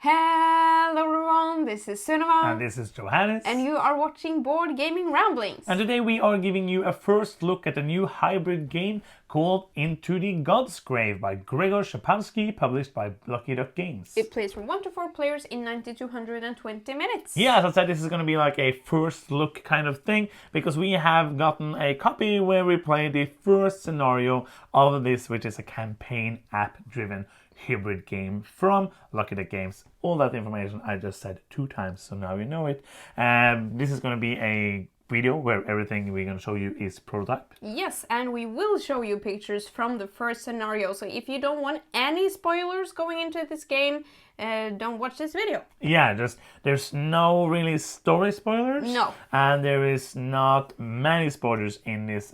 Hello everyone, this is Sunava. And this is Johannes. And you are watching Board Gaming Ramblings. And today we are giving you a first look at a new hybrid game called Into the Godsgrave by Gregor Szczepanski, published by Lucky Duck Games. It plays from 1 to 4 players in 90 to 120 minutes. Yeah, as I said, this is going to be like a first look kind of thing, because we have gotten a copy where we play the first scenario of this, which is a campaign app-driven hybrid game from Lucky Duck Games. All that information I just said 2 times, so now you know it. This is going to be a video where everything we're going to show you is prototype. Yes, and we will show you pictures from the first scenario. So if you don't want any spoilers going into this game, don't watch this video. Yeah, there's no really story spoilers. No. And there is not many spoilers in this.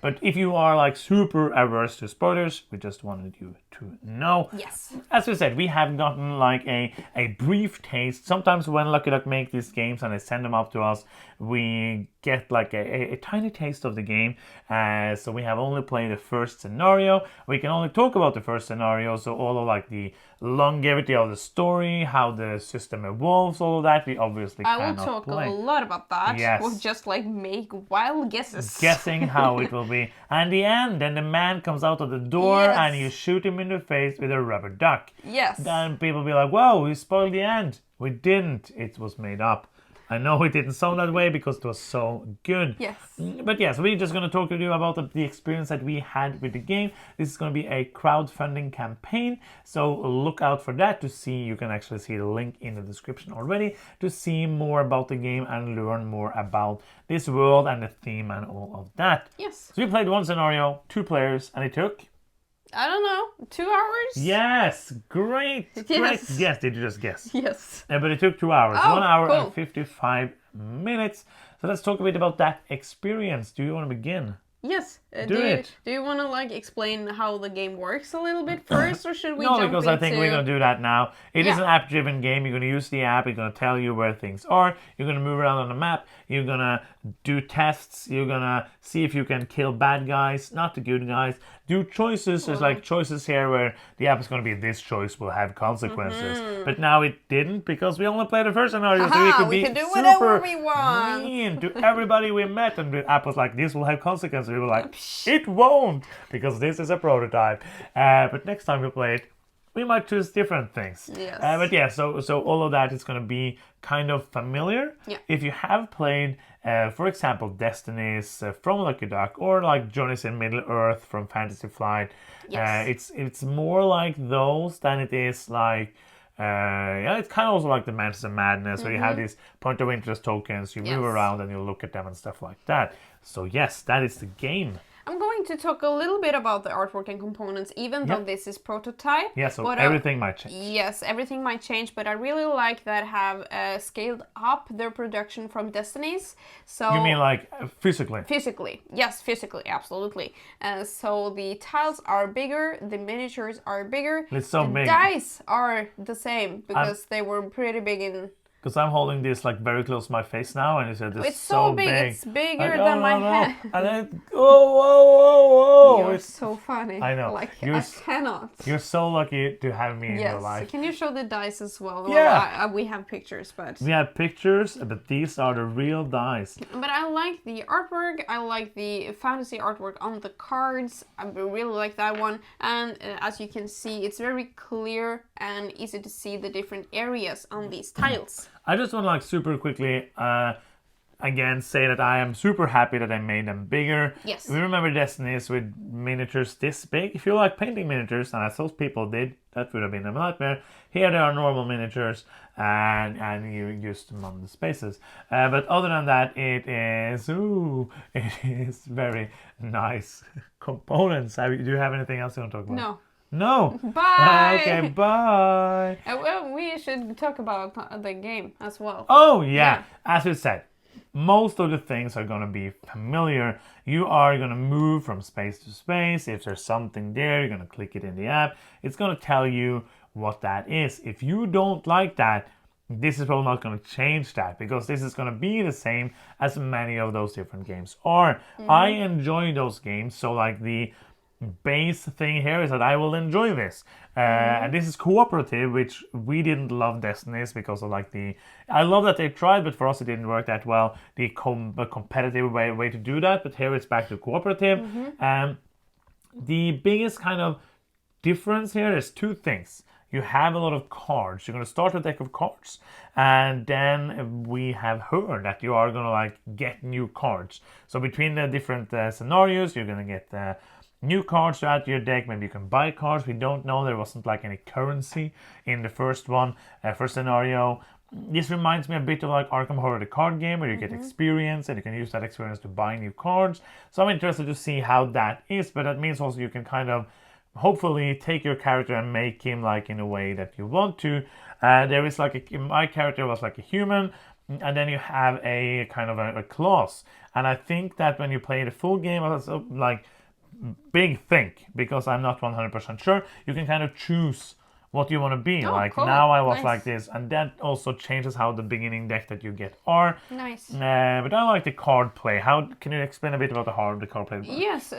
But if you are like super averse to spoilers, we just wanted you to know. Yes. As we said, we have gotten like a brief taste. Sometimes when Lucky Duck make these games and they send them up to us, we get like a tiny taste of the game. So we have only played the first scenario. We can only talk about the first scenario, so all of like the longevity of the story, how the system evolves, all of that we obviously cannot play. I will talk a lot about that. Yes. We'll just like make wild guesses. Guessing how it will be. And the end, then the man comes out of the door Yes. and you shoot him in the face with a rubber duck. Yes. Then people be like, whoa, we spoiled the end. We didn't. It was made up. I know it didn't sound that way because it was so good. Yes. But yes, we're just going to talk to you about the experience that we had with the game. This is going to be a crowdfunding campaign, so look out for that to see. You can actually see the link in the description already to see more about the game and learn more about this world and the theme and all of that. Yes. So we played one scenario, 2 players, and it took... I don't know, 2 hours? Yes, great. Yes. Yes, did you just guess? Yes. But it took 2 hours, Oh, 1 hour cool. and 55 minutes. So let's talk a bit about that experience. Do you want to begin? Yes. Do you want to like explain how the game works a little bit first, or should we No, jump because I think we're going to do that now. It is an app-driven game. You're going to use the app. It's going to tell you where things are. You're going to move around on the map. You're going to do tests. You're going to see if you can kill bad guys, not the good guys. Do choices. There's like choices here where the app is going to be this choice will have consequences. But now it didn't because we only played the first scenario. So we we can could do be whatever super we want. mean to everybody we met. And the app was like, this will have consequences. We were like, it won't, because this is a prototype. But next time we play it, we might choose different things. Yes. But yeah, so all of that is going to be kind of familiar. Yeah. If you have played, for example, Destinies from Lucky Duck, or like Journeys in Middle Earth from Fantasy Flight, Yes. it's more like those than it is like. It's kind of also like the Mansions of Madness, where you have these point of interest tokens, you move around and you look at them and stuff like that. So yes, that is the game. I'm going to talk a little bit about the artwork and components, even though this is prototype. Yeah, so but, everything might change. Yes, everything might change, but I really like that have scaled up their production from Destinies. So You mean like physically? physically, yes, physically, absolutely. So the tiles are bigger, the miniatures are bigger. It's so the big. dice are the same because they were pretty big in. Because I'm holding this like very close to my face now, and you said it's so big. It's bigger like, than my no. head. And then, whoa! You're It's so funny. I know. Like You're I cannot. You're so lucky to have me in your Yes. life. Can you show the dice as well? Yeah. Well, we have pictures, but We have pictures, but these are the real dice. I like the artwork. I like the fantasy artwork on the cards. I really like that one. And as you can see, it's very clear and easy to see the different areas on these tiles. I just want to like super quickly again say that I am super happy that I made them bigger. Yes. We remember Destinies with miniatures this big. If you like painting miniatures, and as those people did, that would have been a nightmare. Here they are normal miniatures, and you use them on the spaces. But other than that, it is very nice components. Do you have anything else you want to talk about? No. No. Bye. Okay, bye. Well, we should talk about the game as well. Oh, yeah. As we said, most of the things are going to be familiar. You are going to move from space to space. If there's something there, you're going to click it in the app. It's going to tell you what that is. If you don't like that, this is probably not going to change that, because this is going to be the same as many of those different games are. I enjoy those games. So like the base thing here is that I will enjoy this. And this is cooperative, which we didn't love Destinies because of like I love that they tried, but for us it didn't work that well. The competitive way to do that, but here it's back to cooperative. The biggest kind of difference here is two things. You have a lot of cards. You're going to start a deck of cards, and then we have heard that you are going to like get new cards. So between the different scenarios, you're going to get new cards to add to your deck. Maybe you can buy cards. We don't know. There wasn't like any currency in the first one, first scenario. This reminds me a bit of like Arkham Horror, the card game, where you get experience and you can use that experience to buy new cards. So I'm interested to see how that is, but that means also you can kind of hopefully take your character and make him like in a way that you want to. There is like my character was like a human, and then you have a kind of a class. And I think that when you play the full game, it's like big think, because I'm not 100% sure, you can kind of choose what you want to be. Like cool. now I was Nice. like this, and that also changes how the beginning deck that you get are. Nice. But I like the card play. How can you explain a bit about the card play? Yes,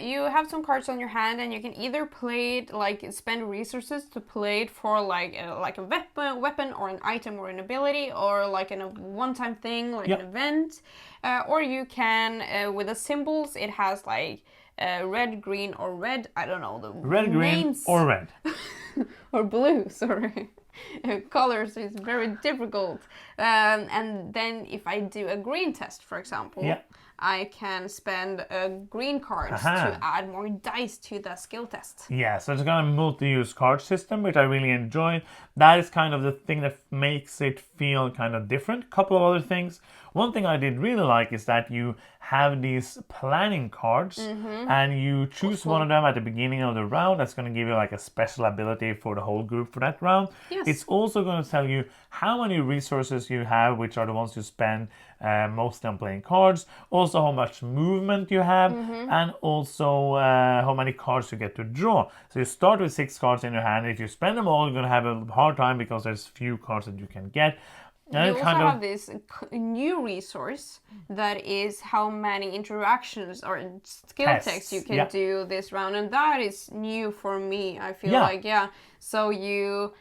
you have some cards on your hand, and you can either play it like spend resources to play it for like a weapon or an item or an ability, or like in a one-time thing like an event, or you can with the symbols it has like red, green, or red. I don't know the Red, names. green, or red. Or blue, sorry. Colors is very difficult. And then if I do a green test, for example, I can spend green cards to add more dice to the skill test. Yeah, so it's kind of multi-use card system, which I really enjoy. That is kind of the thing that makes it feel kind of different. Couple of other things. One thing I did really like is that you have these planning cards, and you choose one of them at the beginning of the round. That's going to give you like a special ability for the whole group for that round. Yes. It's also going to tell you how many resources you have, which are the ones you spend mostly on playing cards. Also how much movement you have, and also how many cards you get to draw. So you start with 6 cards in your hand. If you spend them all, you're going to have a hard time because there's few cards that you can get. You also have this new resource that is how many interactions or skill tests you can do this round, and that is new for me. I feel like so you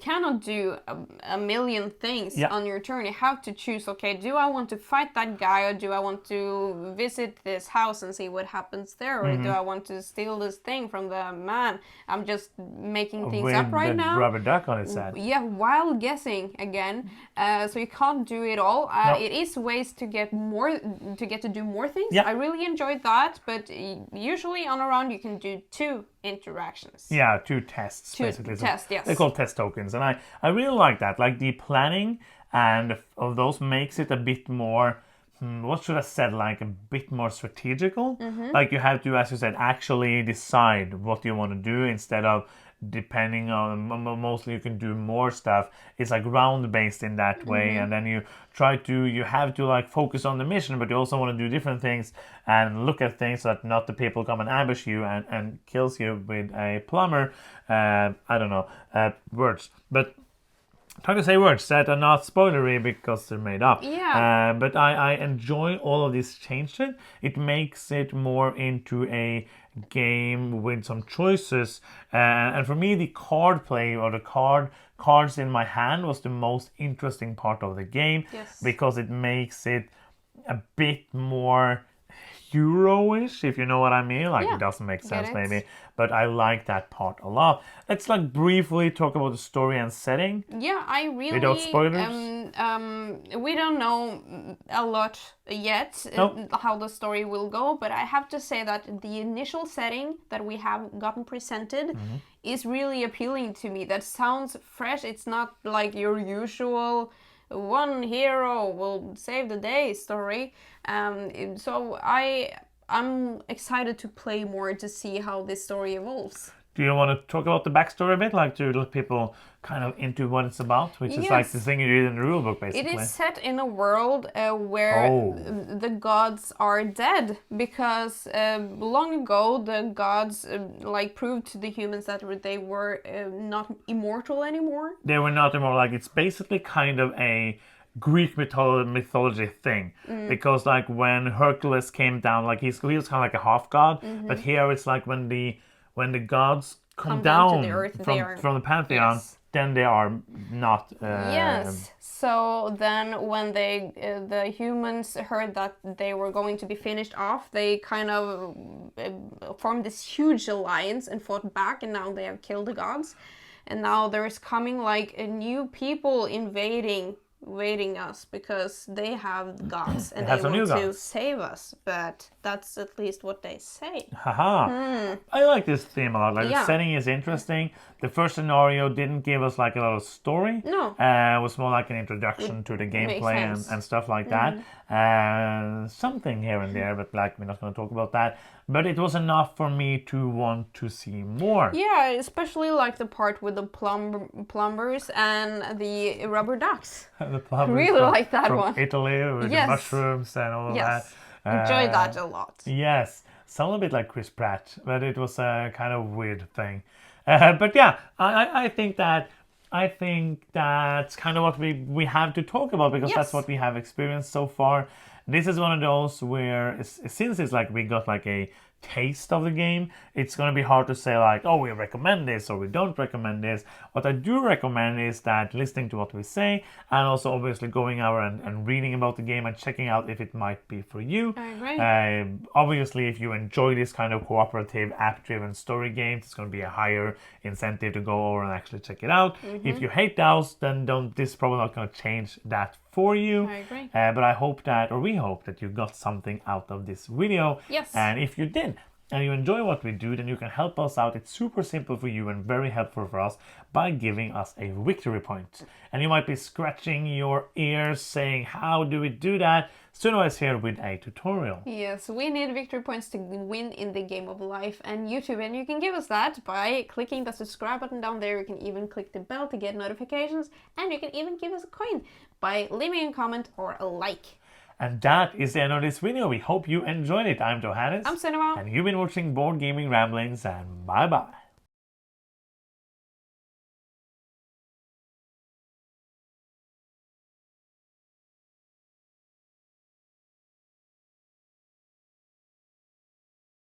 cannot do a million things on your turn. You have to choose, okay, do I want to fight that guy, or do I want to visit this house and see what happens there, or do I want to steal this thing from the man? I'm just making things up right now. Rubber duck on its head. Yeah, wild guessing again. So you can't do it all. It is ways to get to do more things. I really enjoyed that, but usually on a round you can do 2 interactions. Yeah, 2 tests basically. Tests, yes. They're called test tokens, and I really like that. Like the planning and of those makes it a bit more, what should I say, like a bit more strategical. Like you have to, as you said, actually decide what you want to do instead of depending on, mostly you can do more stuff. It's like round based in that way, and then you have to like focus on the mission, but you also want to do different things and look at things so that not the people come and ambush you and kills you with a plumber. I don't know words, but trying to say words that are not spoilery because they're made up. But I enjoy all of these changes. It makes it more into a game with some choices, and for me the card play or the cards in my hand was the most interesting part of the game, because it makes it a bit more Euro-ish, if you know what I mean. Like it doesn't make sense maybe, but I like that part a lot. Let's like briefly talk about the story and setting. Yeah, I really without spoilers. We don't know a lot yet how the story will go, but I have to say that the initial setting that we have gotten presented is really appealing to me. That sounds fresh. It's not like your usual one hero will save the day story. So I'm excited to play more to see how this story evolves. Do you want to talk about the backstory a bit, like to let people kind of into what it's about, which is like the thing you read in the rulebook, basically? It is set in a world where the gods are dead, because long ago the gods like proved to the humans that they were not immortal anymore. They were not immortal. Like it's basically kind of a Greek mythology thing, because like when Hercules came down, like he was kind of like a half god, but here it's like when the gods come down to down the earth, from the pantheon, yes. then they are not. Yes. So then, when the humans heard that they were going to be finished off, they kind of formed this huge alliance and fought back, and now they have killed the gods, and now there is coming like a new people invading us because they have gods and they want to save us, but that's at least what they say. Haha. I like this theme a lot. Like the setting is interesting. The first scenario didn't give us like a lot of story. No. It was more like an introduction to the gameplay and stuff like that. Something here and there, but like we're not going to talk about that. But it was enough for me to want to see more. Yeah, especially like the part with the plumbers and the rubber ducks. The plumbers really like that from one. Italy with the mushrooms and all of that. Enjoyed that a lot. Yes, sounded a bit like Chris Pratt, but it was a kind of weird thing. But yeah, I think that's kind of what we have to talk about, because that's what we have experienced so far. This is one of those where, since it's like we got like a taste of the game, it's going to be hard to say like, oh, we recommend this or we don't recommend this. What I do recommend is that listening to what we say, and also obviously going out and reading about the game and checking out if it might be for you. Obviously, if you enjoy this kind of cooperative app-driven story games, it's going to be a higher incentive to go over and actually check it out. If you hate those, then this is probably not going to change that for you. I agree. But I hope that, or we hope that you got something out of this video. Yes. And if you did, and you enjoy what we do, then you can help us out. It's super simple for you and very helpful for us by giving us a victory point. And you might be scratching your ears saying, how do we do that? Sunniva is here with a tutorial. Yes, we need victory points to win in the game of life and YouTube, and you can give us that by clicking the subscribe button down there. You can even click the bell to get notifications, and you can even give us a coin by leaving a comment or a like. And that is the end of this video. We hope you enjoyed it. I'm Johannes. I'm Sunniva. And you've been watching Board Gaming Ramblings, and bye-bye.